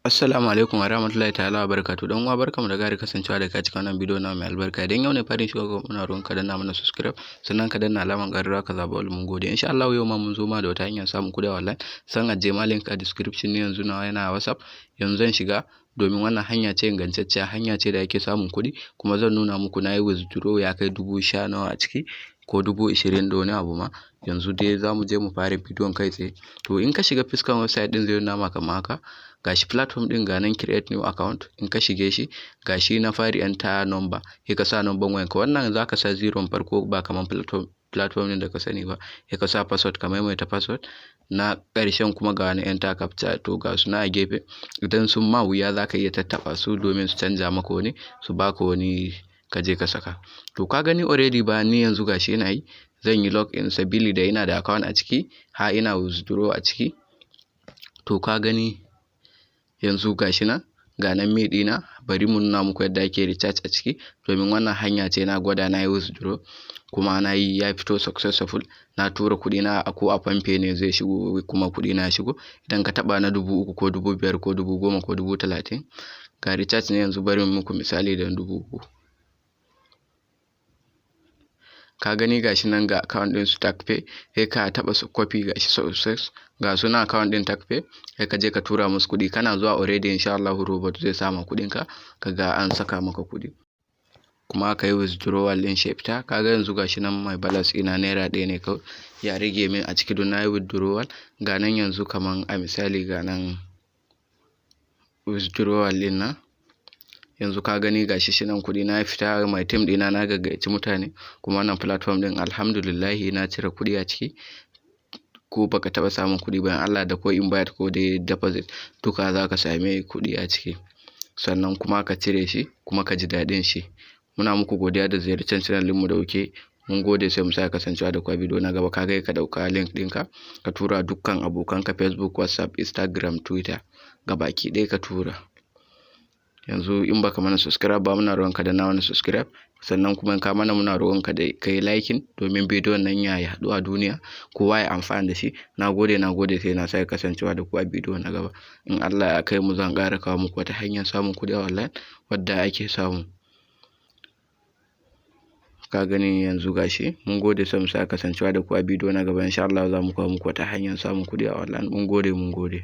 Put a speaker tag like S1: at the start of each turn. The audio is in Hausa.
S1: Assalamu alaikum wa rahmatullahi ta'ala wa barakatuh. Dan uwa barkamu da gari kasancewa da ka cikin wannan bidiyo na mai albarka. Idan yau ne farin shiga ga muna ruwan ka danna mana subscribe sannan ka danna alamar ƙararrawa ka zaba mun gode. Insha Allah yau ma mun zo ma da wata hanyar samun kuɗi online. San ajiye ma link a description ne yanzu na yana a WhatsApp. Yanzu zan shiga domin wannan hanya ce ingantacciya, hanya ce da ake samun kuɗi kuma zan nuna muku nayi withdraw ya kai 10,000 nawa a ciki ko 20,000 da wani abu ma. Yanzu dai za mu je mu fara bidiyon kai tsaye. To in ka shiga fiskan website din zai nuna maka haka. Gashi platform din ga nan create new account, in ka shige shi gashi na fari enter number, sai ka sa number wayanka. Wannan zaka sa 0 farko ba kaman platform din da ka sani ba. Sai ka sa password ka maimaita password na ƙarshen kuma ga wani enter captcha. To ga su na a gefe idan sun ma wuya zaka iya tattaba su domin su canja maka wani, su baka wani ka je ka saka. To ka gani already ba ni yanzu gashi ina yi, zan yi log in sabili da ina da account a ciki, ha ina withdraw a ciki. To ka gani yanzu gashi nan ga nan me ɗina, bari mu nuna muku yadda ake recharge a ciki domin wannan hanya ce na gwada na yi withdraw kuma na yi ya fito successful. Na tura kuɗi na ko a Pampay ne zai shigo kuma kuɗi na shigo. Idan ka taɓa na 3,000 ko 5,000 ko 10,000 ko 30,000 ga recharge ne yanzu bari muku misali da 3,000. Ka gani gashi nan ga account din su TagPay, sai ka taba su copy gashi success, ga suna account din TagPay, sai ka je ka tura musu kuɗi. Kana zuwa already insha Allah robot zai sama kuɗin ka, kaga an saka maka kuɗi kuma ka yi withdrawal din shi fita. Kaga yanzu gashi nan mai balance ina naira 1 ne kawai ya rage min a ciki don na yi withdrawal. Ga nan yanzu kaman a misali ga nan withdrawal din nan yanzu ka gani gashi shi nan kuɗi na fita. Mai team ɗina na gaggaici mutane kuma wannan platform ɗin alhamdulillah na cire kuɗi a ciki. Ko baka taɓa samun kuɗi bayan Allah da ko invite ko dai deposit duka za ka same kuɗi a ciki sannan kuma ka cire shi kuma ka ji daɗin shi. Muna muku godiya da ziyartar channel mu da kuke. Mun gode sai mu sake kasancewa da ku a bidiyo na gaba. Kaga ka dauka link ɗinka ka tura dukkan abokanka Facebook, WhatsApp, Instagram, Twitter gabaki ɗaya ka tura. Yanzu in baka mana subscribe ba muna roƙonka da na wani subscribe sannan kuma in ka mana muna roƙonka da kai liking domin bidiyon nan ya yaɗu a duniya kowa ya amfana da shi. Nagode sai na sake kasancewa da ku a bidiyo na gaba. In Allah ya kai mu zan ƙara kawo muku wata hanyar samun kuɗi online wadda ake samu. Ka gani yanzu gashi mun gode sai mu sake kasancewa da ku a bidiyo na gaba. Insha Allah za mu kawo muku wata hanyar samun kuɗi a online. Mun gode.